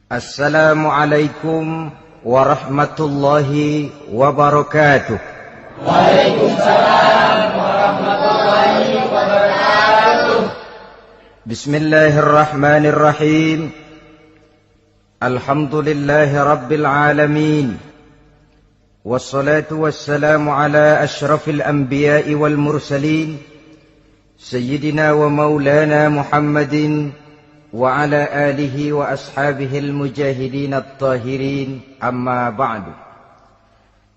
Assalamualaikum warahmatullahi wabarakatuh. Waalaikumsalam warahmatullahi wabarakatuh. Bismillahirrahmanirrahim. Alhamdulillahi rabbil alamin. Wassalatu wassalamu ala ashrafil anbiya'i wal mursalin, Sayyidina wa maulana Muhammadin wa ala alihi wa ashabihil mujahidin at-tahirin, amma ba'du.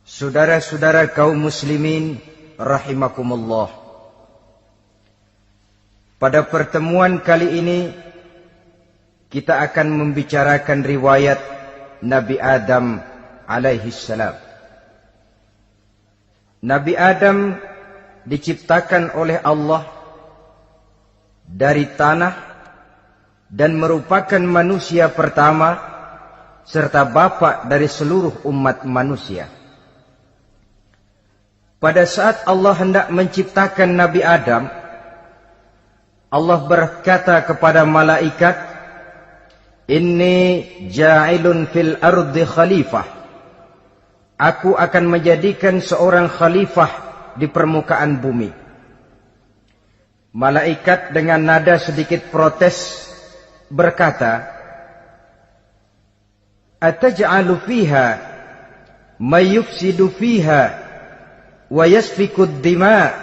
Saudara-saudara kaum muslimin rahimakumullah. Pada pertemuan kali ini kita akan membicarakan riwayat Nabi Adam alaihi salam. Nabi Adam diciptakan oleh Allah dari tanah dan merupakan manusia pertama serta bapa dari seluruh umat manusia. Pada saat Allah hendak menciptakan Nabi Adam, Allah berkata kepada malaikat, "Inni ja'ilun fil ardi khalifah." Aku akan menjadikan seorang khalifah di permukaan bumi. Malaikat dengan nada sedikit protes berkata, "Ataj'alu fiha may yufsidu fiha wa yasfiku ad-dima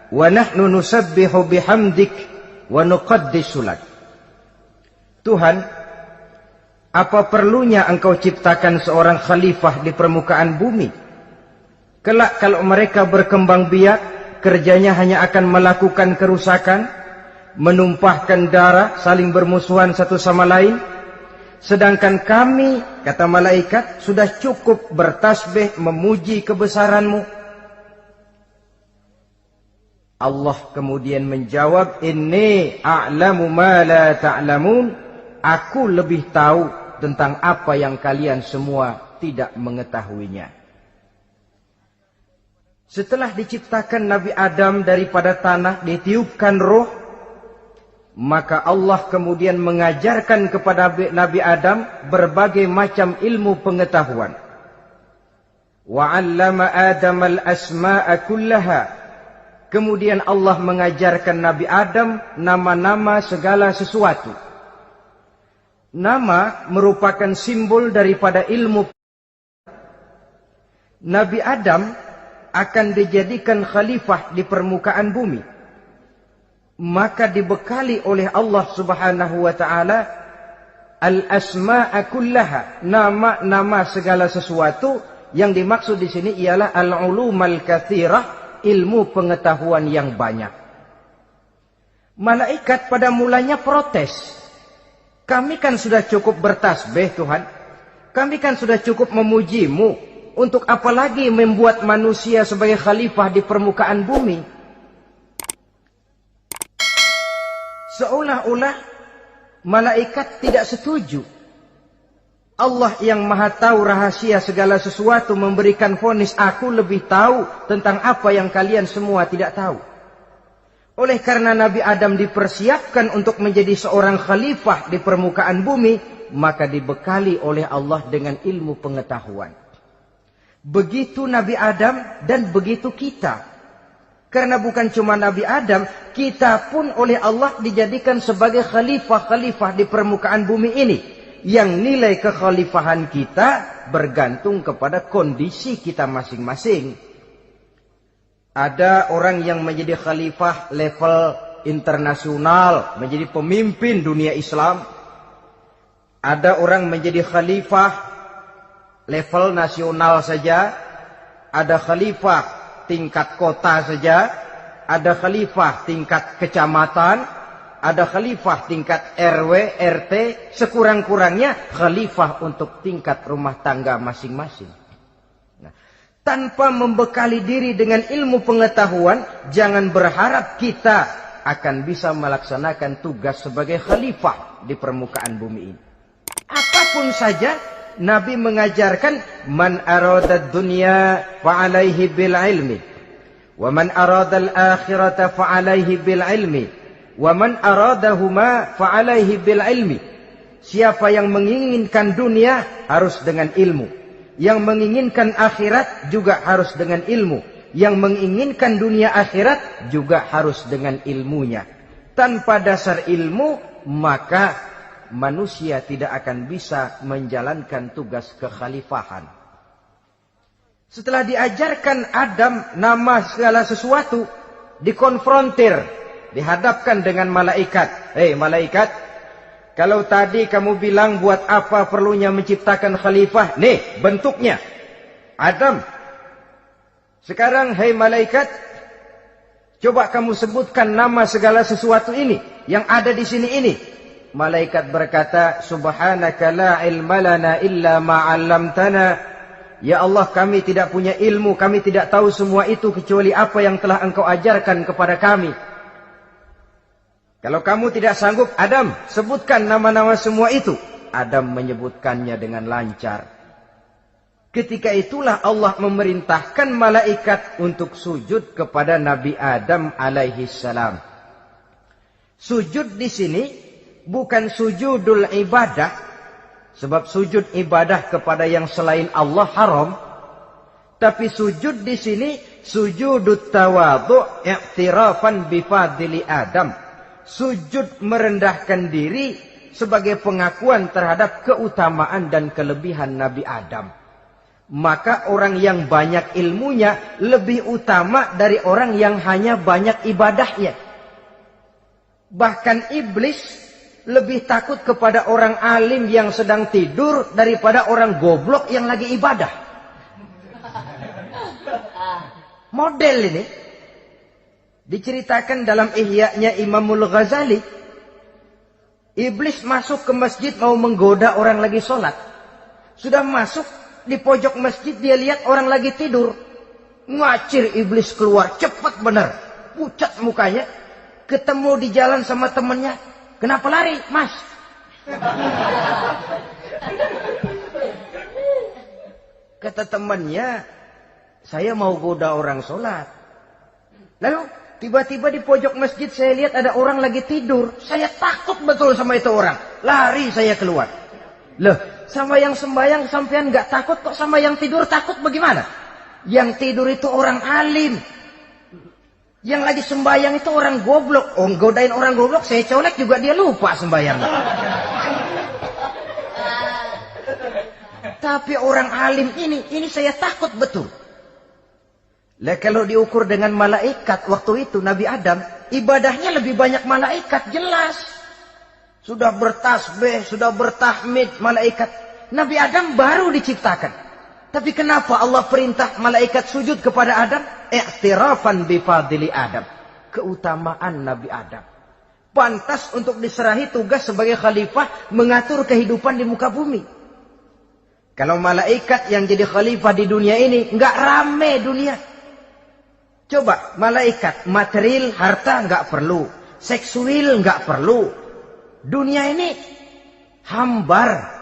wa nahnu nusabbihu bihamdik wa nuqaddisu lak." Tuhan, apa perlunya engkau ciptakan seorang khalifah di permukaan bumi? Kelak kalau mereka berkembang biak, kerjanya hanya akan melakukan kerusakan, menumpahkan darah, saling bermusuhan satu sama lain. Sedangkan kami, kata malaikat, sudah cukup bertasbih memuji kebesaranmu. Allah kemudian menjawab, "Inni a'lamu ma la ta'lamun." Aku lebih tahu tentang apa yang kalian semua tidak mengetahuinya. Setelah diciptakan Nabi Adam daripada tanah, ditiupkan roh, maka Allah kemudian mengajarkan kepada Nabi Adam berbagai macam ilmu pengetahuan. Wa 'allama Adam al-asma'a kullaha. Kemudian Allah mengajarkan Nabi Adam nama-nama segala sesuatu. Nama merupakan simbol daripada ilmu. Nabi Adam akan dijadikan khalifah di permukaan bumi. Maka dibekali oleh Allah subhanahu wa ta'ala al-asma'a kullaha, nama-nama segala sesuatu. Yang dimaksud di sini ialah al-ulumal katsirah, ilmu pengetahuan yang banyak. Malaikat pada mulanya protes. Kami kan sudah cukup bertasbih Tuhan. Kami kan sudah cukup memujimu. Untuk apa lagi membuat manusia sebagai khalifah di permukaan bumi? Seolah-olah malaikat tidak setuju. Allah yang maha tahu rahasia segala sesuatu memberikan vonis, aku lebih tahu tentang apa yang kalian semua tidak tahu. Oleh karena Nabi Adam dipersiapkan untuk menjadi seorang khalifah di permukaan bumi, maka dibekali oleh Allah dengan ilmu pengetahuan. Begitu Nabi Adam dan begitu kita. Karena bukan cuma Nabi Adam, kita pun oleh Allah dijadikan sebagai khalifah-khalifah di permukaan bumi ini. Yang nilai kekhalifahan kita bergantung kepada kondisi kita masing-masing. Ada orang yang menjadi khalifah level internasional, menjadi pemimpin dunia Islam. Ada orang menjadi khalifah level nasional saja. Ada khalifah tingkat kota saja, ada khalifah tingkat kecamatan, ada khalifah tingkat RW, RT, sekurang-kurangnya khalifah untuk tingkat rumah tangga masing-masing. Nah, tanpa membekali diri dengan ilmu pengetahuan, jangan berharap kita akan bisa melaksanakan tugas sebagai khalifah di permukaan bumi ini. Apapun saja, Nabi mengajarkan, man arada dunya fa'alaihi bil ilmi, wa man arada al-akhirata fa'alaihi bil ilmi, wa man aradahuma fa'alaihi bil ilmi. Siapa yang menginginkan dunia harus dengan ilmu. Yang menginginkan akhirat juga harus dengan ilmu. Yang menginginkan dunia akhirat juga harus dengan ilmunya. Tanpa dasar ilmu, maka manusia tidak akan bisa menjalankan tugas kekhalifahan. Setelah diajarkan Adam nama segala sesuatu, dikonfrontir, dihadapkan dengan malaikat. Hei malaikat, kalau tadi kamu bilang buat apa perlunya menciptakan khalifah? Nih bentuknya. Adam. Sekarang hei malaikat, coba kamu sebutkan nama segala sesuatu ini yang ada di sini ini. Malaikat berkata, Subhanaka la ilma lana illa ma 'allamtana. Ya Allah, kami tidak punya ilmu, kami tidak tahu semua itu kecuali apa yang telah Engkau ajarkan kepada kami. Kalau kamu tidak sanggup, Adam, sebutkan nama-nama semua itu. Adam menyebutkannya dengan lancar. Ketika itulah Allah memerintahkan malaikat untuk sujud kepada Nabi Adam alaihi salam. Sujud di sini bukan sujudul ibadah, sebab sujud ibadah kepada yang selain Allah haram. Tapi sujud di sini sujudut tawadhu' i'tirafan bifadili Adam. Sujud merendahkan diri sebagai pengakuan terhadap keutamaan dan kelebihan Nabi Adam. Maka orang yang banyak ilmunya lebih utama dari orang yang hanya banyak ibadahnya. Bahkan iblis lebih takut kepada orang alim yang sedang tidur daripada orang goblok yang lagi ibadah. Model ini diceritakan dalam Ihya-nya Imamul Ghazali. Iblis masuk ke masjid mau menggoda orang lagi sholat. Sudah masuk di pojok masjid, dia lihat orang lagi tidur. Ngacir iblis keluar, cepat benar. Pucat mukanya. Ketemu di jalan sama temannya. Kenapa lari, Mas? Kata temannya, saya mau goda orang sholat. Lalu tiba-tiba di pojok masjid saya lihat ada orang lagi tidur. Saya takut betul sama itu orang. Lari saya keluar. Loh, sama yang sembahyang sampean nggak takut, kok sama yang tidur takut bagaimana? Yang tidur itu orang alim. Yang lagi sembahyang itu orang goblok. Oh, godain orang goblok, saya colek juga dia lupa sembahyang. Tapi orang alim ini saya takut betul. Lah kalau diukur dengan malaikat waktu itu Nabi Adam, ibadahnya lebih banyak malaikat, jelas. Sudah bertasbih, sudah bertahmid malaikat. Nabi Adam baru diciptakan. Tapi kenapa Allah perintah malaikat sujud kepada Adam? I'tirafan bifadili Adam. Keutamaan Nabi Adam. Pantas untuk diserahi tugas sebagai khalifah mengatur kehidupan di muka bumi. Kalau malaikat yang jadi khalifah di dunia ini, nggak rame dunia. Coba, malaikat, material, harta nggak perlu. Seksual nggak perlu. Dunia ini hambar.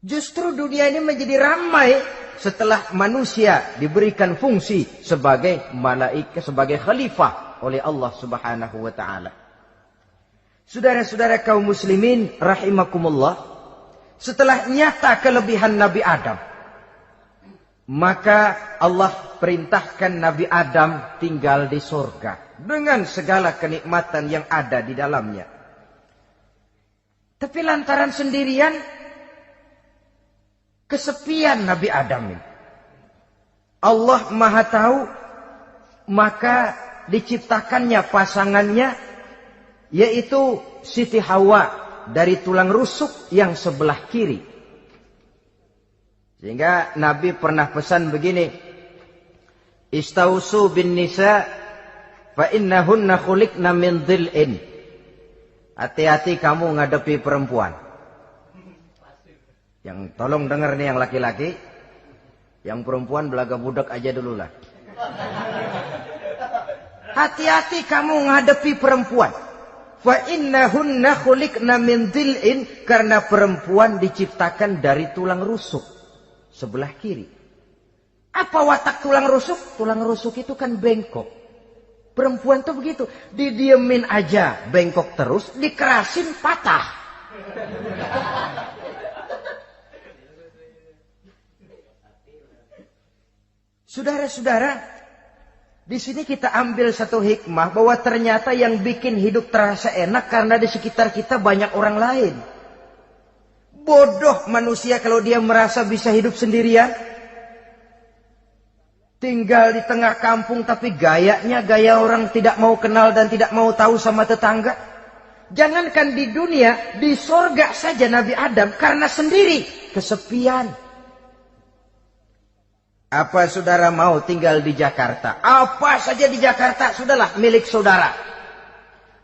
Justru dunia ini menjadi ramai setelah manusia diberikan fungsi sebagai malaikat, sebagai khalifah oleh Allah Subhanahu wa taala. Saudara-saudara kaum muslimin rahimakumullah, setelah nyata kelebihan Nabi Adam, maka Allah perintahkan Nabi Adam tinggal di surga dengan segala kenikmatan yang ada di dalamnya. Tapi lantaran sendirian, kesepian Nabi Adam ini. Allah Maha Tahu, maka diciptakannya pasangannya, yaitu Siti Hawa dari tulang rusuk yang sebelah kiri. Sehingga Nabi pernah pesan begini, Istausu bin nisa fa innahunna khuliqna min dhil'in. Hati-hati kamu ngadepi perempuan. Yang tolong dengar nih yang laki-laki, yang perempuan belaga budak aja dulu lah. Hati-hati kamu ngadepi perempuan. Fa innahunna khuliqna min dhil'in, karena perempuan diciptakan dari tulang rusuk sebelah kiri. Apa watak tulang rusuk? Tulang rusuk itu kan bengkok. Perempuan tuh begitu, didiemin aja bengkok terus, dikerasin patah. Saudara-saudara, di sini kita ambil satu hikmah bahwa ternyata yang bikin hidup terasa enak karena di sekitar kita banyak orang lain. Bodoh manusia kalau dia merasa bisa hidup sendirian. Tinggal di tengah kampung tapi gayanya gaya orang tidak mau kenal dan tidak mau tahu sama tetangga. Jangankan di dunia, di sorga saja Nabi Adam karena sendiri, kesepian. Apa saudara mau tinggal di Jakarta? Apa saja di Jakarta, sudahlah milik saudara.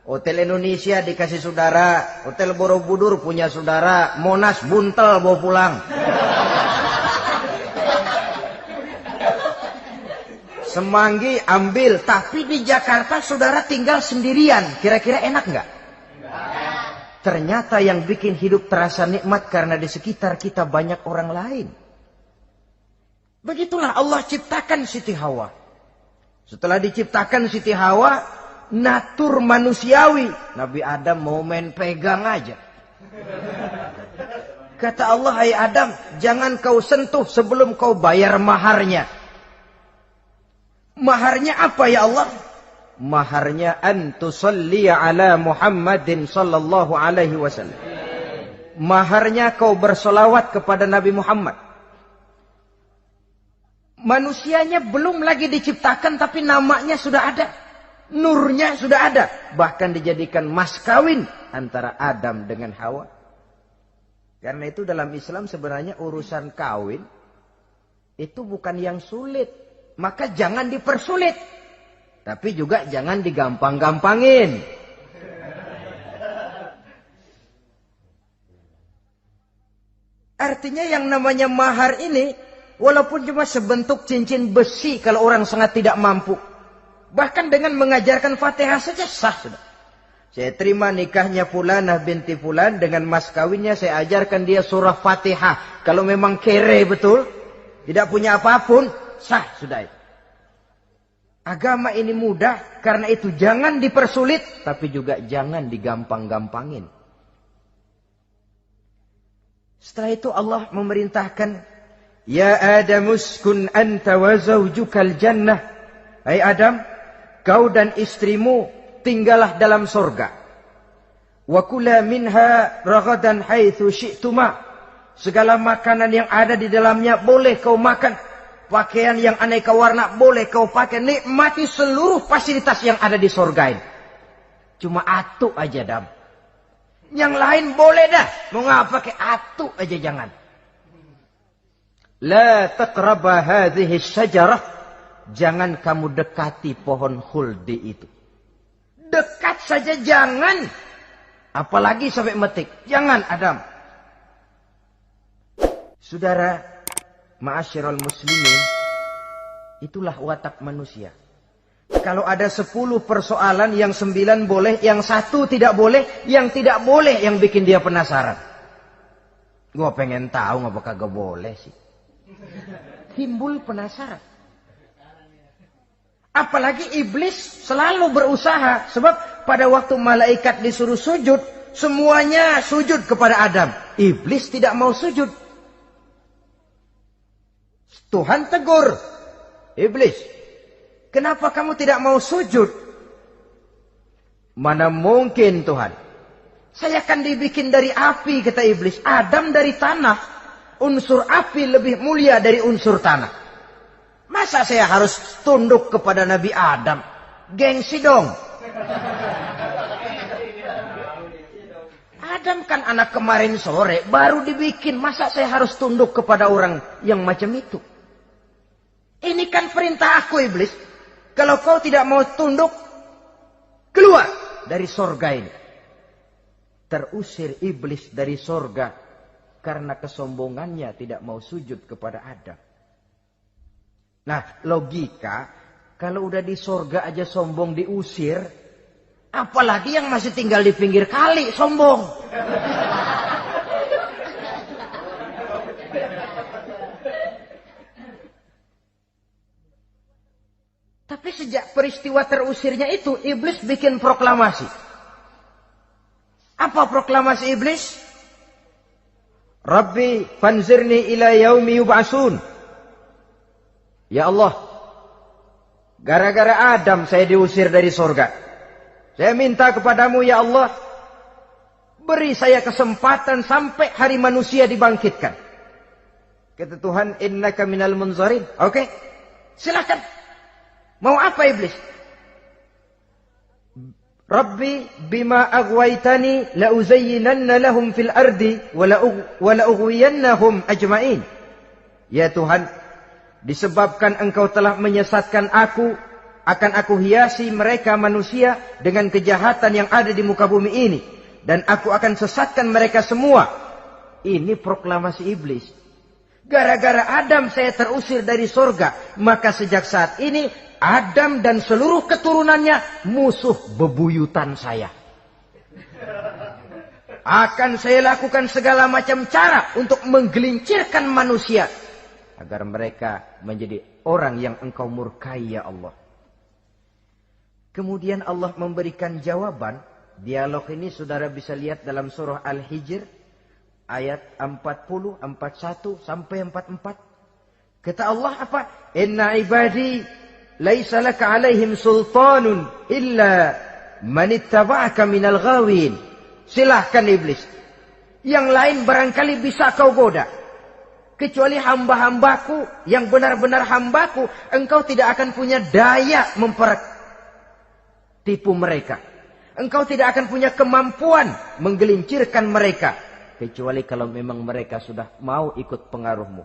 Hotel Indonesia dikasih saudara, Hotel Borobudur punya saudara, Monas buntel bawa pulang. Semanggi ambil, tapi di Jakarta saudara tinggal sendirian. Kira-kira enak nggak? Ternyata yang bikin hidup terasa nikmat karena di sekitar kita banyak orang lain. Begitulah Allah ciptakan Siti Hawa. Setelah diciptakan Siti Hawa, natur manusiawi. Nabi Adam mau main pegang aja. Kata Allah, hai Adam, jangan kau sentuh sebelum kau bayar maharnya. Maharnya apa ya Allah? Maharnya antusalli ala Muhammadin sallallahu alaihi wasallam. Maharnya kau bersolawat kepada Nabi Muhammad. Manusianya belum lagi diciptakan tapi namanya sudah ada. Nurnya sudah ada. Bahkan dijadikan mas kawin antara Adam dengan Hawa. Karena itu dalam Islam sebenarnya urusan kawin itu bukan yang sulit. Maka jangan dipersulit. Tapi juga jangan digampang-gampangin. Artinya yang namanya mahar ini, walaupun cuma sebentuk cincin besi kalau orang sangat tidak mampu. Bahkan dengan mengajarkan Fatihah saja sah sudah. Saya terima nikahnya Fulanah binti Fulan, dengan mas kawinnya saya ajarkan dia surah Fatihah. Kalau memang kere betul, tidak punya apapun, sah sudah itu. Agama ini mudah, karena itu jangan dipersulit, tapi juga jangan digampang-gampangin. Setelah itu Allah memerintahkan, ya Adam uskun anta wa zawjukal jannah. Hai Adam, kau dan istrimu tinggallah dalam sorga. Wa kula minha ragadan haitsu syi'tuma. Segala makanan yang ada di dalamnya boleh kau makan. Pakaian yang aneka warna boleh kau pakai. Nikmati seluruh fasilitas yang ada di sorga ini. Cuma atu aja Adam. Yang lain boleh dah. Mau ngapa pakai atu aja jangan. La taqraba hadhihi syajarah. Jangan kamu dekati pohon khuldi itu. Dekat saja jangan. Apalagi sampai metik. Jangan Adam. Saudara, ma'asyiral muslimin, itulah watak manusia. Kalau ada 10 persoalan, yang 9 boleh, yang 1 tidak boleh, yang tidak boleh yang bikin dia penasaran. Gua pengen tahu ngapa kagak boleh sih. Timbul penasaran. Apalagi iblis selalu berusaha. Sebab pada waktu malaikat disuruh sujud, semuanya sujud kepada Adam. Iblis tidak mau sujud. Tuhan tegur, iblis, kenapa kamu tidak mau sujud? Mana mungkin Tuhan. Saya kan dibikin dari api, kata iblis. Adam dari tanah. Unsur api lebih mulia dari unsur tanah. Masa saya harus tunduk kepada Nabi Adam? Gengsi dong. Adam kan anak kemarin sore, baru dibikin. Masa saya harus tunduk kepada orang yang macam itu? Ini kan perintah aku iblis. Kalau kau tidak mau tunduk, keluar dari sorga ini. Terusir iblis dari sorga karena kesombongannya tidak mau sujud kepada Adam. Nah, logika, kalau udah di sorga aja sombong diusir, apalagi yang masih tinggal di pinggir kali sombong. Tapi sejak peristiwa terusirnya itu, iblis bikin proklamasi. Apa proklamasi iblis? Rabbi fanzirni ila yaumi yub'asun. Ya Allah, gara-gara Adam saya diusir dari surga. Saya minta kepadamu ya Allah, beri saya kesempatan sampai hari manusia dibangkitkan. Kata Tuhan, innaka minal munzarin. Oke, silakan. Mau apa iblis? Rabbi bima aghwaytani la uzayyinanna lahum fil ardi wa la ughwiyannahum ajma'in. Ya Tuhan, disebabkan engkau telah menyesatkan aku, akan aku hiasi mereka manusia dengan kejahatan yang ada di muka bumi ini, dan aku akan sesatkan mereka semua. Ini proklamasi iblis. Gara-gara Adam saya terusir dari surga, maka sejak saat ini Adam dan seluruh keturunannya musuh bebuyutan saya. Akan saya lakukan segala macam cara untuk menggelincirkan manusia agar mereka menjadi orang yang engkau murkai ya Allah. Kemudian Allah memberikan jawaban. Dialog ini saudara bisa lihat dalam surah Al-Hijr ayat 40, 41 sampai 44. Kata Allah apa? Inna ibadi laisa laka alaihim sultanun illa man ittaba'aka minal ghawin. Silahkan iblis. Yang lain barangkali bisa kau goda. Kecuali hamba-hambaku yang benar-benar hambaku, engkau tidak akan punya daya mempertipu mereka. Engkau tidak akan punya kemampuan menggelincirkan mereka. Kecuali kalau memang mereka sudah mau ikut pengaruhmu.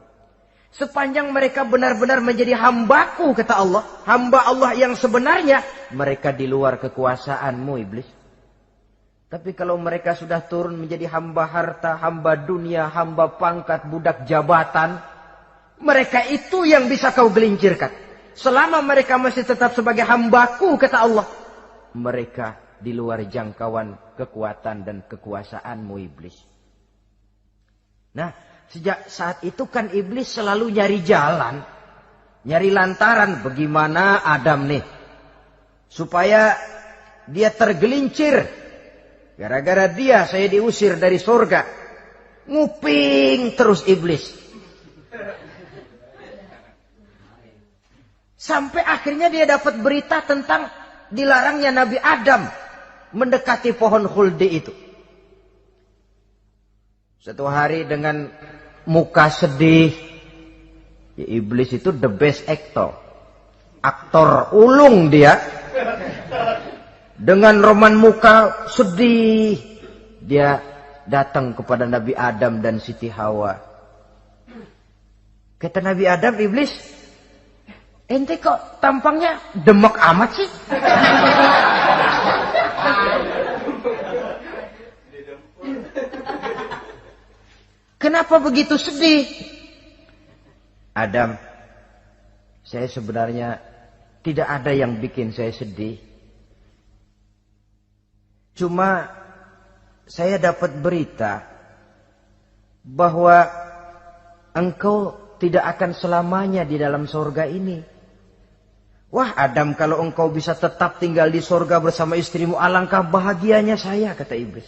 Sepanjang mereka benar-benar menjadi hambaku, kata Allah, hamba Allah yang sebenarnya, mereka di luar kekuasaanmu iblis. Tapi kalau mereka sudah turun menjadi hamba harta, hamba dunia, hamba pangkat, budak jabatan, mereka itu yang bisa kau gelincirkan. Selama mereka masih tetap sebagai hambaku, kata Allah, mereka di luar jangkauan kekuatan dan kekuasaanmu iblis. Nah, sejak saat itu kan iblis selalu nyari jalan, nyari lantaran bagaimana Adam nih supaya dia tergelincir. Gara-gara dia saya diusir dari surga. Nguping terus iblis. Sampai akhirnya dia dapat berita tentang dilarangnya Nabi Adam mendekati pohon khuldi itu. Satu hari dengan muka sedih. Ya, iblis itu the best actor. Aktor ulung dia. Dengan roman muka sedih. Dia datang kepada Nabi Adam dan Siti Hawa. Kata Nabi Adam, iblis, ente kok tampangnya demek amat sih? Kenapa begitu sedih? Adam, saya sebenarnya tidak ada yang bikin saya sedih. Cuma saya dapat berita bahwa engkau tidak akan selamanya di dalam surga ini. Wah Adam, kalau engkau bisa tetap tinggal di surga bersama istrimu, alangkah bahagianya saya, kata iblis.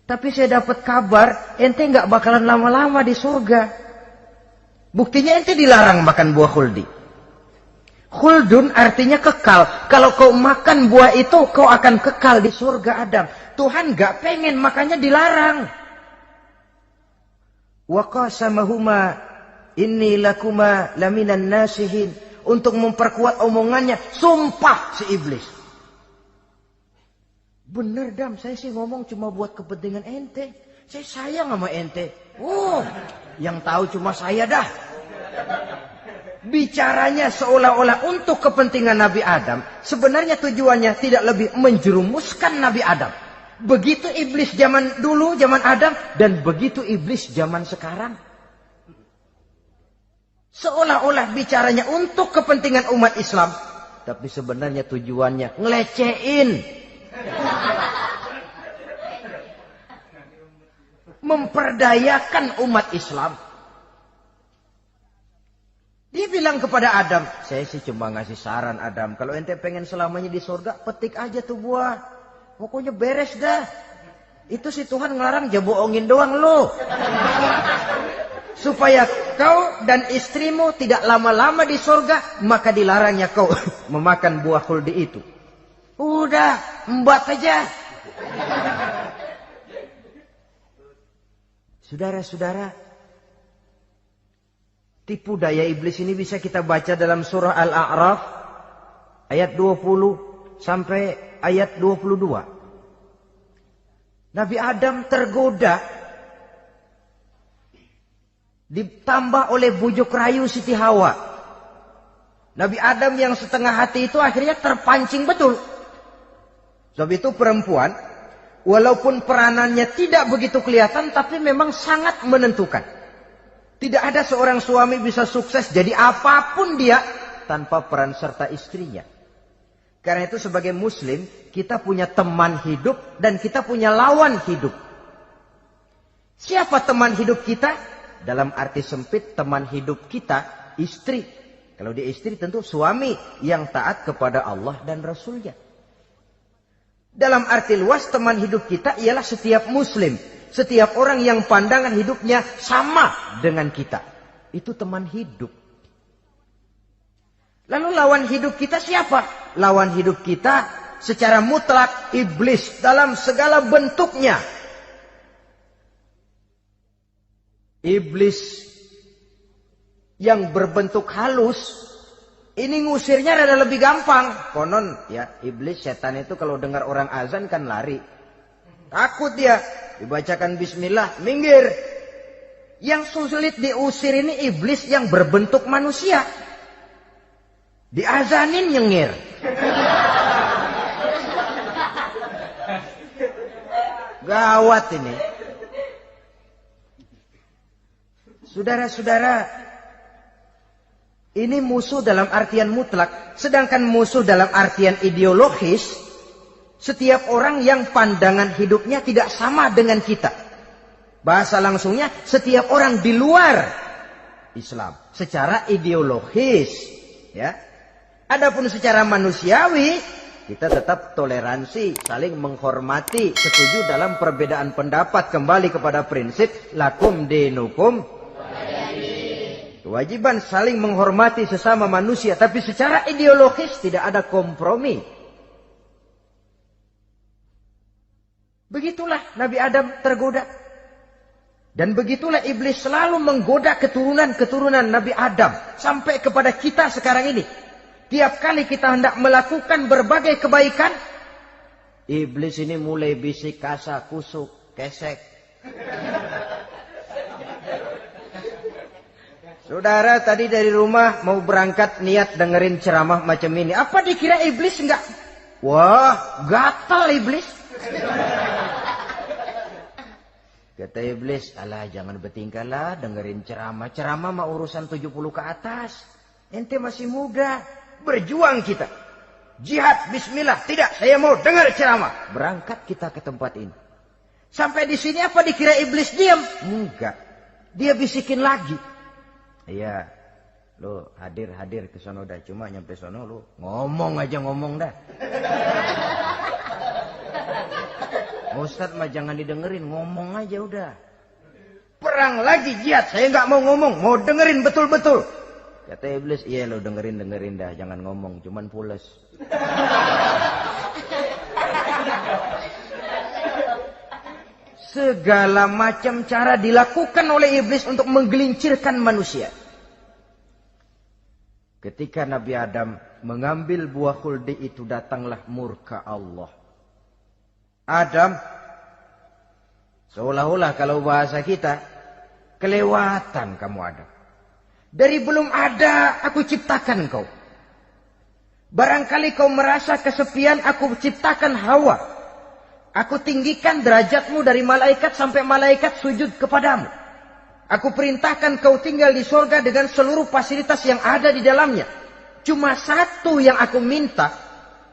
Tapi saya dapat kabar, ente nggak bakalan lama-lama di surga. Buktinya ente dilarang makan buah khuldi. Khuldun artinya kekal. Kalau kau makan buah itu, kau akan kekal di surga Adam. Tuhan nggak pengen, makanya dilarang. Wa qasamahuma inni lakuma laminan nasihin. Untuk memperkuat omongannya, sumpah si iblis. Bener Dam, saya sih ngomong cuma buat kepentingan ente. Saya sayang sama ente. Yang tahu cuma saya dah. Bicaranya seolah-olah untuk kepentingan Nabi Adam. Sebenarnya tujuannya tidak lebih menjerumuskan Nabi Adam. Begitu iblis zaman dulu, zaman Adam. Dan begitu iblis zaman sekarang. Seolah-olah bicaranya untuk kepentingan umat Islam. Tapi sebenarnya tujuannya ngelecehin. Memperdayakan umat Islam. Dia bilang kepada Adam, saya sih cuma ngasih saran Adam, kalau ente pengen selamanya di surga, petik aja tuh buah. Pokoknya beres dah. Itu si Tuhan ngelarang bohongin doang lo. Supaya kau dan istrimu tidak lama-lama di surga, maka dilarangnya kau memakan buah khuldi itu. Udah, embat aja. Saudara-saudara, tipu daya iblis ini bisa kita baca dalam surah Al-A'raf ayat 20 sampai ayat 22. Nabi Adam tergoda, ditambah oleh bujuk rayu Siti Hawa. Nabi Adam yang setengah hati itu akhirnya terpancing betul. Sebab itu perempuan, walaupun peranannya tidak begitu kelihatan, tapi memang sangat menentukan. Tidak ada seorang suami bisa sukses jadi apapun dia tanpa peran serta istrinya. Karena itu sebagai muslim, kita punya teman hidup dan kita punya lawan hidup. Siapa teman hidup kita? Dalam arti sempit, teman hidup kita istri. Kalau dia istri tentu suami yang taat kepada Allah dan Rasulnya. Dalam arti luas, teman hidup kita ialah setiap muslim. Setiap orang yang pandangan hidupnya sama dengan kita. Itu teman hidup. Lalu lawan hidup kita siapa? Lawan hidup kita secara mutlak iblis dalam segala bentuknya. Iblis yang berbentuk halus, ini ngusirnya rada lebih gampang. Konon ya, iblis setan itu kalau dengar orang azan kan lari. Takut dia, dibacakan bismillah, minggir. Yang sulit diusir ini iblis yang berbentuk manusia. Diazanin nyengir. Gawat ini. Saudara-saudara, ini musuh dalam artian mutlak. Sedangkan musuh dalam artian ideologis, setiap orang yang pandangan hidupnya tidak sama dengan kita. Bahasa langsungnya, setiap orang di luar Islam secara ideologis, ya. Adapun secara manusiawi, kita tetap toleransi, saling menghormati, setuju dalam perbedaan pendapat, kembali kepada prinsip lakum dinukum. Kewajiban saling menghormati sesama manusia, tapi secara ideologis tidak ada kompromi. Begitulah Nabi Adam tergoda. Dan begitulah iblis selalu menggoda keturunan-keturunan Nabi Adam sampai kepada kita sekarang ini. Tiap kali kita hendak melakukan berbagai kebaikan, iblis ini mulai bisik, kasar, kusuk, kesek. Saudara tadi dari rumah mau berangkat niat dengerin ceramah macam ini. Apa dikira iblis enggak? Wah, gatal iblis. Kata iblis, alah jangan bertingkah lah dengerin ceramah. Ceramah mah urusan 70 ke atas. Ente masih muda. Berjuang kita. Jihad, bismillah. Tidak, saya mau dengar ceramah. Berangkat kita ke tempat ini. Sampai di sini apa dikira iblis diam? Enggak. Dia bisikin lagi. Iya, lu hadir ke sono dah. Cuma nyampe sono lu ngomong aja ngomong dah. Ustadz mah jangan didengerin, ngomong aja udah. Perang lagi jihad, saya nggak mau ngomong, mau dengerin betul-betul. Kata iblis, iya lu dengerin dah, jangan ngomong, cuman pules. Segala macam cara dilakukan oleh iblis untuk menggelincirkan manusia. Ketika Nabi Adam mengambil buah khuldi itu, datanglah murka Allah. Adam, seolah-olah kalau bahasa kita, kelewatan kamu Adam. Dari belum ada aku ciptakan kau. Barangkali kau merasa kesepian, aku ciptakan Hawa. Aku tinggikan derajatmu dari malaikat sampai malaikat sujud kepadamu. Aku perintahkan kau tinggal di surga dengan seluruh fasilitas yang ada di dalamnya. Cuma satu yang aku minta,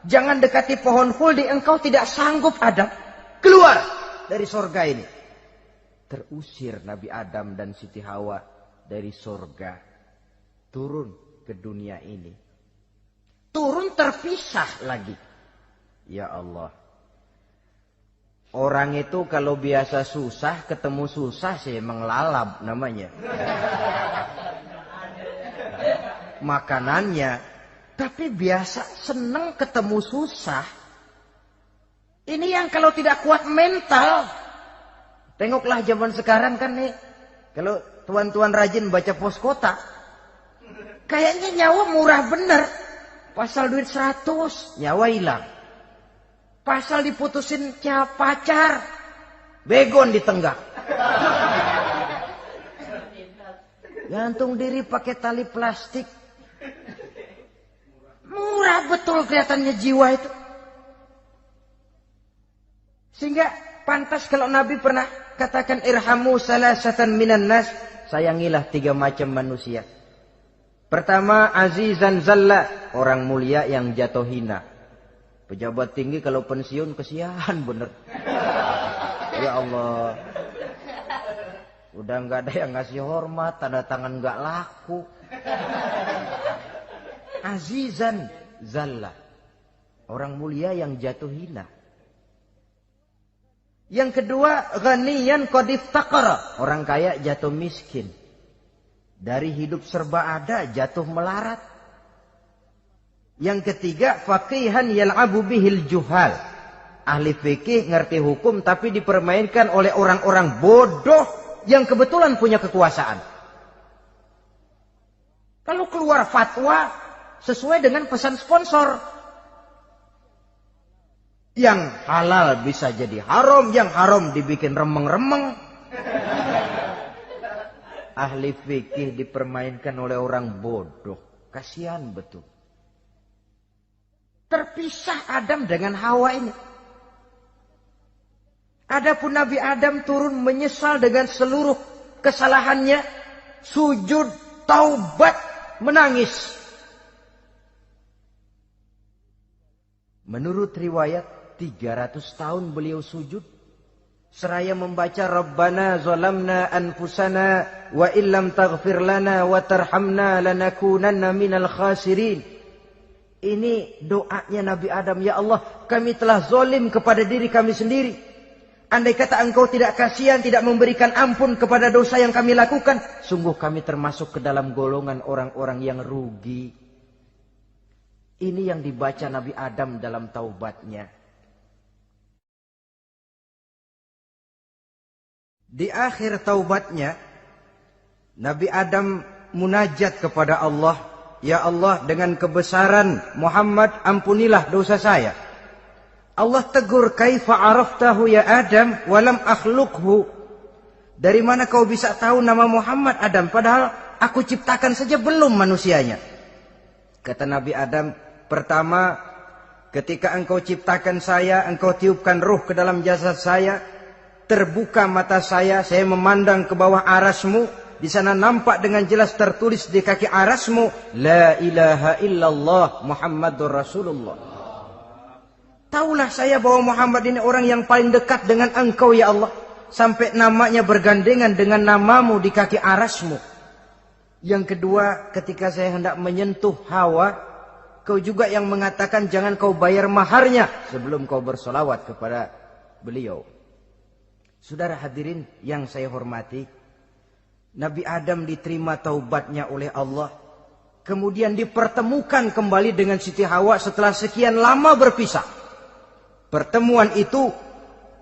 jangan dekati pohon khuldi, engkau tidak sanggup Adam. Keluar dari surga ini. Terusir Nabi Adam dan Siti Hawa dari surga. Turun ke dunia ini. Turun terpisah lagi. Ya Allah. Orang itu kalau biasa susah, ketemu susah sih emang lalap namanya. Makanannya. Tapi biasa seneng ketemu susah. Ini yang kalau tidak kuat mental. Tengoklah zaman sekarang kan nih. Kalau tuan-tuan rajin baca pos kota. Kayaknya nyawa murah bener. Pasal duit 100, nyawa hilang. Pasal diputusin pacar, begon ditenggak. Gantung diri pakai tali plastik. Murah betul kelihatannya jiwa itu. Sehingga pantas kalau Nabi pernah katakan irhamu salasatan minan nas, sayangilah 3 macam manusia. Pertama, azizan zalla, orang mulia yang jatuh hina. Pejabat tinggi kalau pensiun kesian bener. Ya Allah. Udah nggak ada yang ngasih hormat, tanda tangan nggak laku. Azizan zalla. Orang mulia yang jatuh hina. Yang kedua, ghaniyan qad iftaqara. Orang kaya jatuh miskin. Dari hidup serba ada jatuh melarat. Yang ketiga, faqihan yal'abu bihil juhal. Ahli fikih ngerti hukum tapi dipermainkan oleh orang-orang bodoh yang kebetulan punya kekuasaan. Kalau keluar fatwa sesuai dengan pesan sponsor. Yang halal bisa jadi haram, yang haram dibikin remeng-remeng. Ahli fikih dipermainkan oleh orang bodoh. Kasihan betul. Terpisah Adam dengan Hawa ini. Adapun Nabi Adam turun menyesal dengan seluruh kesalahannya. Sujud, taubat, menangis. Menurut riwayat 300 tahun beliau sujud. Seraya membaca Rabbana zalamna anfusana wa illam taghfir lana wa tarhamna lanakunanna minal khasirin. Ini doanya Nabi Adam. Ya Allah, kami telah zolim kepada diri kami sendiri. Andai kata engkau tidak kasihan, tidak memberikan ampun kepada dosa yang kami lakukan, sungguh kami termasuk ke dalam golongan orang-orang yang rugi. Ini yang dibaca Nabi Adam dalam taubatnya. Di akhir taubatnya, Nabi Adam munajat kepada Allah. Ya Allah, dengan kebesaran Muhammad ampunilah dosa saya. Allah tegur, kaifa araftahu ya Adam walam akhluqhu. Dari mana kau bisa tahu nama Muhammad Adam padahal aku ciptakan saja belum manusianya. Kata Nabi Adam, pertama ketika engkau ciptakan saya, engkau tiupkan ruh ke dalam jasad saya, terbuka mata saya memandang ke bawah arasmu. Di sana nampak dengan jelas tertulis di kaki arasmu, La ilaha illallah Muhammadur Rasulullah. Taulah saya bahwa Muhammad ini orang yang paling dekat dengan engkau ya Allah. Sampai namanya bergandengan dengan namamu di kaki arasmu. Yang kedua, ketika saya hendak menyentuh Hawa, kau juga yang mengatakan jangan kau bayar maharnya sebelum kau bersolawat kepada beliau. Saudara hadirin yang saya hormati, Nabi Adam diterima taubatnya oleh Allah. Kemudian dipertemukan kembali dengan Siti Hawa setelah sekian lama berpisah. Pertemuan itu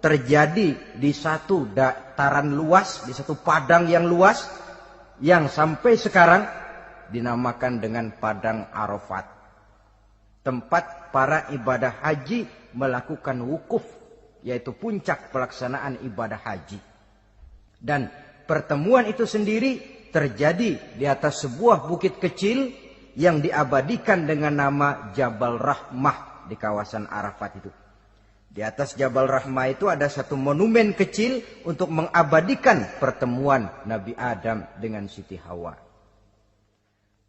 terjadi di satu dataran luas, di satu padang yang luas, yang sampai sekarang dinamakan dengan Padang Arafat. Tempat para ibadah haji melakukan wukuf, yaitu puncak pelaksanaan ibadah haji. Dan pertemuan itu sendiri terjadi di atas sebuah bukit kecil yang diabadikan dengan nama Jabal Rahmah di kawasan Arafat itu. Di atas Jabal Rahmah itu ada satu monumen kecil untuk mengabadikan pertemuan Nabi Adam dengan Siti Hawa.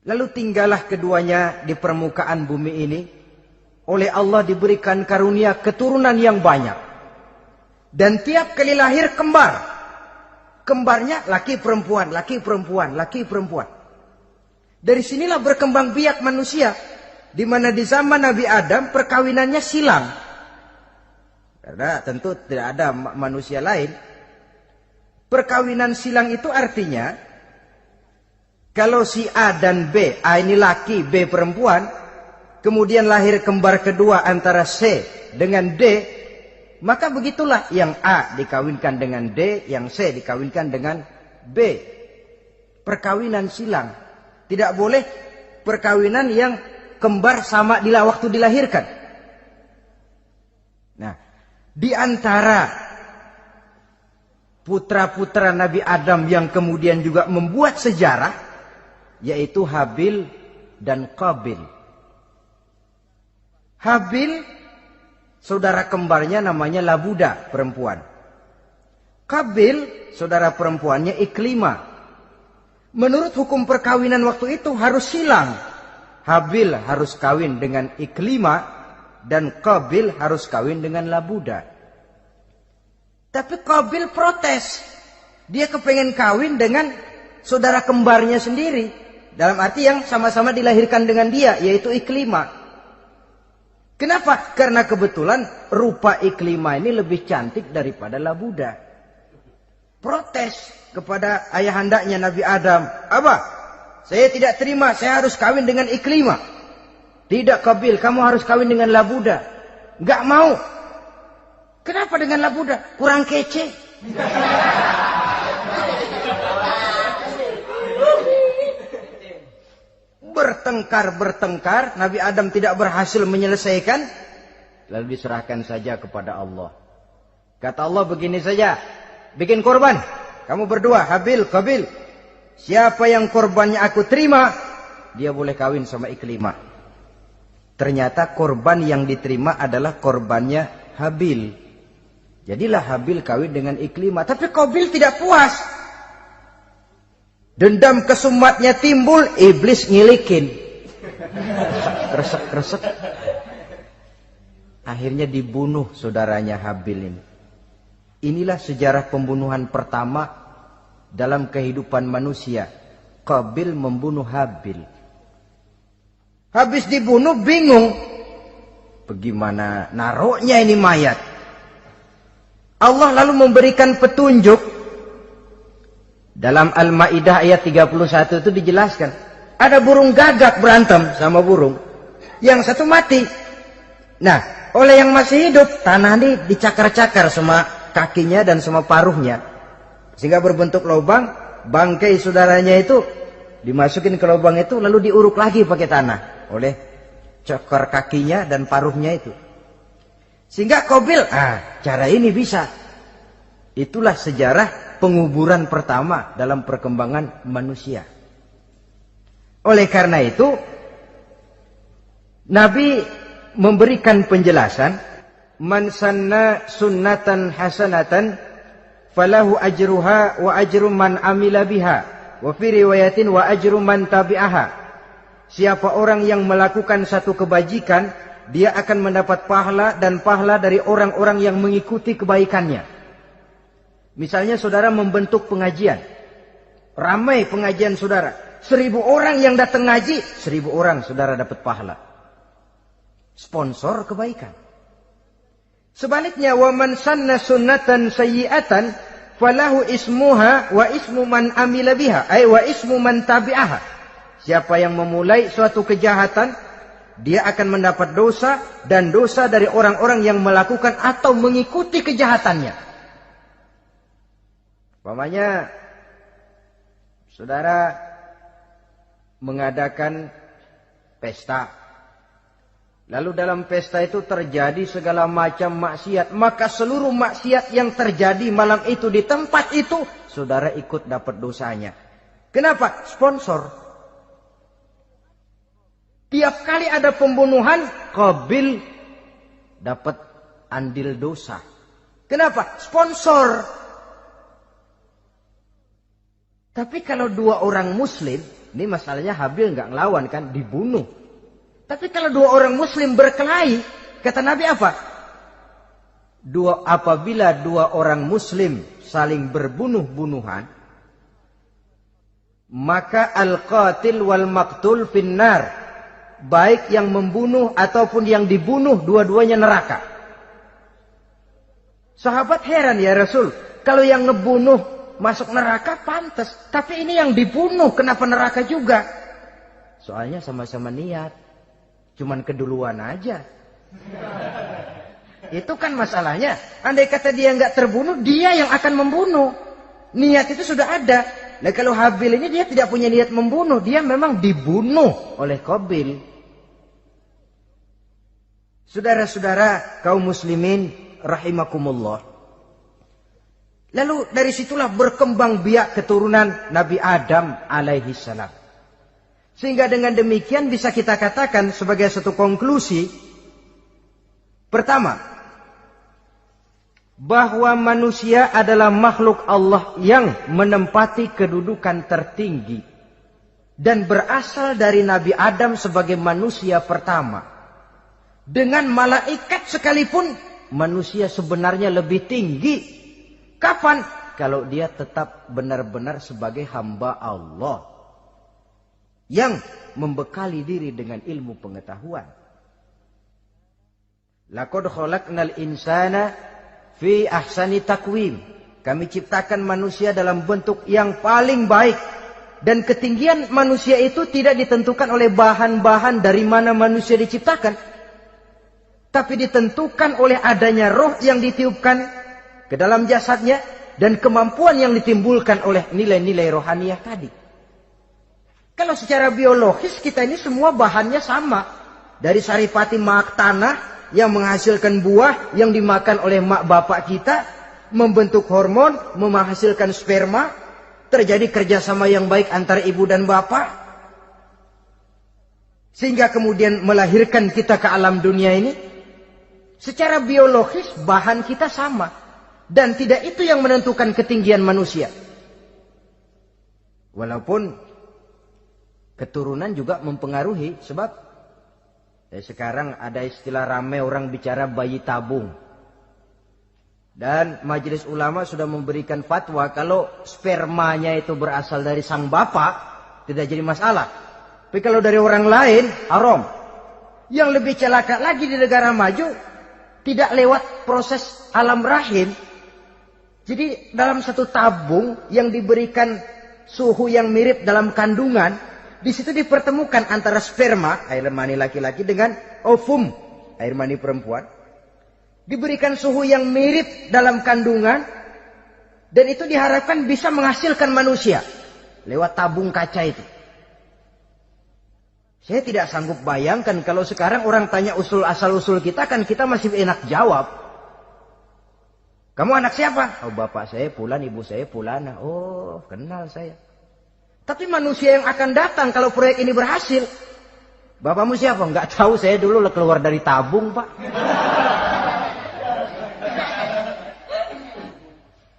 Lalu tinggallah keduanya di permukaan bumi ini. Oleh Allah diberikan karunia keturunan yang banyak. Dan tiap kali lahir kembar. Kembarnya laki perempuan, laki perempuan, laki perempuan. Dari sinilah berkembang biak manusia. Di mana di zaman Nabi Adam perkawinannya silang. Karena tentu tidak ada manusia lain. Perkawinan silang itu artinya, kalau si A dan B, A ini laki, B perempuan, kemudian lahir kembar kedua antara C dengan D, maka begitulah yang A dikawinkan dengan D, yang C dikawinkan dengan B. Perkawinan silang. Tidak boleh perkawinan yang kembar sama waktu dilahirkan. Nah, di antara putra-putra Nabi Adam yang kemudian juga membuat sejarah, yaitu Habil dan Qabil. Habil, saudara kembarnya namanya Labuda, perempuan. Qabil, saudara perempuannya Iklimah. Menurut hukum perkawinan waktu itu harus silang. Habil harus kawin dengan Iklimah dan Qabil harus kawin dengan Labuda. Tapi Qabil protes. Dia kepengen kawin dengan saudara kembarnya sendiri. Dalam arti yang sama-sama dilahirkan dengan dia, yaitu Iklimah. Kenapa? Karena kebetulan rupa Iklimah ini lebih cantik daripada Labuda. Protes kepada ayahandanya Nabi Adam. Apa? Saya tidak terima, saya harus kawin dengan Iklimah. Tidak Qabil, kamu harus kawin dengan Labuda. Enggak mau. Kenapa dengan Labuda? Kurang kece. Bertengkar, Nabi Adam tidak berhasil menyelesaikan. Lalu diserahkan saja kepada Allah. Kata Allah begini saja, bikin korban. Kamu berdua, Habil, Qabil. Siapa yang korbannya aku terima, dia boleh kawin sama Iklimah. Ternyata korban yang diterima adalah korbannya Habil. Jadilah Habil kawin dengan Iklimah. Tapi Qabil tidak puas. Dendam kesumatnya timbul, iblis ngilikin. Kresek-kresek. Akhirnya dibunuh saudaranya Habil ini. Inilah sejarah pembunuhan pertama dalam kehidupan manusia. Qabil membunuh Habil. Habis dibunuh bingung. Bagaimana naroknya ini mayat? Allah lalu memberikan petunjuk. Dalam Al-Ma'idah ayat 31 itu dijelaskan. Ada burung gagak berantem sama burung. Yang satu mati. Nah, oleh yang masih hidup, tanah ini dicakar-cakar sama kakinya dan sama paruhnya. Sehingga berbentuk lubang, bangkai saudaranya itu dimasukin ke lubang itu, lalu diuruk lagi pakai tanah. Oleh cakar kakinya dan paruhnya itu. Sehingga Qabil, cara ini bisa. Itulah sejarah penguburan pertama dalam perkembangan manusia. Oleh karena itu, Nabi memberikan penjelasan, man sanna sunnatan hasanatan falahu ajruha wa ajru man amila biha wa fi riwayatin wa ajru man tabi'aha. Siapa orang yang melakukan satu kebajikan, dia akan mendapat pahala dan pahala dari orang-orang yang mengikuti kebaikannya. Misalnya saudara membentuk pengajian. Ramai pengajian saudara. 1000 orang yang datang ngaji, 1000 orang saudara dapat pahala. Sponsor kebaikan. Sebaliknya, wa man sanna sunnatan sayyi'atan falahu ismuha wa ismu man amila biha, ay wa ismu man tabi'aha. Siapa yang memulai suatu kejahatan, dia akan mendapat dosa dan dosa dari orang-orang yang melakukan atau mengikuti kejahatannya. Umpamanya saudara mengadakan pesta. Lalu dalam pesta itu terjadi segala macam maksiat. Maka seluruh maksiat yang terjadi malam itu di tempat itu, saudara ikut dapat dosanya. Kenapa? Sponsor. Tiap kali ada pembunuhan, Qabil dapat andil dosa. Kenapa? Sponsor. Tapi kalau 2 orang muslim, ini masalahnya Habil nggak ngelawan kan, dibunuh. Tapi kalau 2 orang muslim berkelahi, kata Nabi apa? Apabila 2 orang muslim saling berbunuh-bunuhan, maka al-qatil wal maqtul finnar. Baik yang membunuh ataupun yang dibunuh, dua-duanya neraka. Sahabat heran, ya Rasul, kalau yang ngebunuh masuk neraka pantas, tapi ini yang dibunuh kenapa neraka juga? Soalnya sama-sama niat, cuman keduluan aja. Itu kan masalahnya. Andai kata dia nggak terbunuh, dia yang akan membunuh. Niat itu sudah ada. Nah kalau Habil ini dia tidak punya niat membunuh, dia memang dibunuh oleh Qabil. Saudara-saudara kaum muslimin rahimakumullah. Lalu dari situlah berkembang biak keturunan Nabi Adam alaihi salam. Sehingga dengan demikian bisa kita katakan sebagai satu konklusi. Pertama, bahwa manusia adalah makhluk Allah yang menempati kedudukan tertinggi. Dan berasal dari Nabi Adam sebagai manusia pertama. Dengan malaikat sekalipun, manusia sebenarnya lebih tinggi. Kapan? Kalau dia tetap benar-benar sebagai hamba Allah. Yang membekali diri dengan ilmu pengetahuan. Laqad khalaqnal insana fi ahsani taqwim. Kami ciptakan manusia dalam bentuk yang paling baik. Dan ketinggian manusia itu tidak ditentukan oleh bahan-bahan dari mana manusia diciptakan. Tapi ditentukan oleh adanya roh yang ditiupkan ke dalam jasadnya dan kemampuan yang ditimbulkan oleh nilai-nilai rohaniah tadi. Kalau secara biologis kita ini semua bahannya sama. Dari saripati mak tanah yang menghasilkan buah yang dimakan oleh mak bapak kita, membentuk hormon, menghasilkan sperma, terjadi kerjasama yang baik antara ibu dan bapak, sehingga kemudian melahirkan kita ke alam dunia ini. Secara biologis bahan kita sama. Dan tidak itu yang menentukan ketinggian manusia. Walaupun keturunan juga mempengaruhi. Sebab sekarang ada istilah ramai orang bicara bayi tabung. Dan majelis ulama sudah memberikan fatwa kalau spermanya itu berasal dari sang bapak, tidak jadi masalah. Tapi kalau dari orang lain, haram. Yang lebih celaka lagi di negara maju, tidak lewat proses alam rahim. Jadi dalam satu tabung yang diberikan suhu yang mirip dalam kandungan, di situ dipertemukan antara sperma, air mani laki-laki, dengan ovum, air mani perempuan. Diberikan suhu yang mirip dalam kandungan, dan itu diharapkan bisa menghasilkan manusia lewat tabung kaca itu. Saya tidak sanggup bayangkan kalau sekarang orang tanya usul asal-usul kita, kan kita masih enak jawab. Kamu anak siapa? Oh, bapak saya Fulan, ibu saya Fulana. Oh, kenal saya. Tapi manusia yang akan datang kalau proyek ini berhasil, bapakmu siapa? Enggak tahu, saya dulu keluar dari tabung, Pak.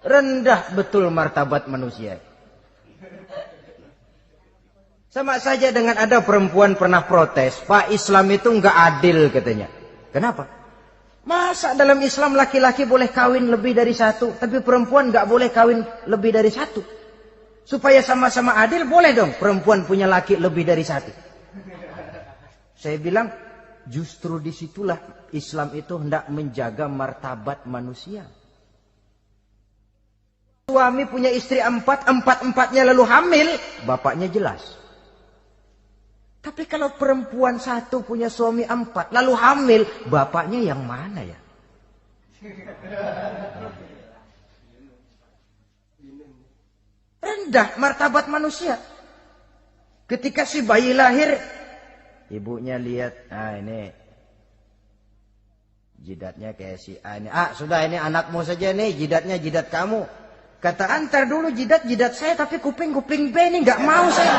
Rendah betul martabat manusia. Sama saja dengan ada perempuan pernah protes, Pak, Islam itu enggak adil katanya. Kenapa? Masa dalam Islam laki-laki boleh kawin lebih dari satu, tapi perempuan enggak boleh kawin lebih dari satu. Supaya sama-sama adil, boleh dong perempuan punya laki lebih dari satu. Saya bilang, justru disitulah Islam itu hendak menjaga martabat manusia. Suami punya istri empat-empatnya lalu hamil, bapaknya jelas. Tapi kalau perempuan satu punya suami 4 lalu hamil, bapaknya yang mana ya? Rendah martabat manusia. Ketika si bayi lahir, ibunya lihat, ini jidatnya kayak si A ini. Sudah, ini anakmu saja nih, jidatnya jidat kamu. Kata, antar dulu jidat saya, tapi kuping B ini nggak mau saya.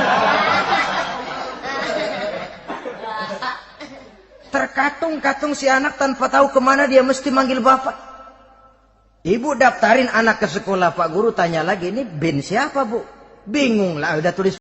Terkatung-katung si anak tanpa tahu kemana dia mesti manggil bapak. Ibu daftarin anak ke sekolah, Pak Guru tanya lagi, ini bin siapa, Bu? Bingung lah, udah tulis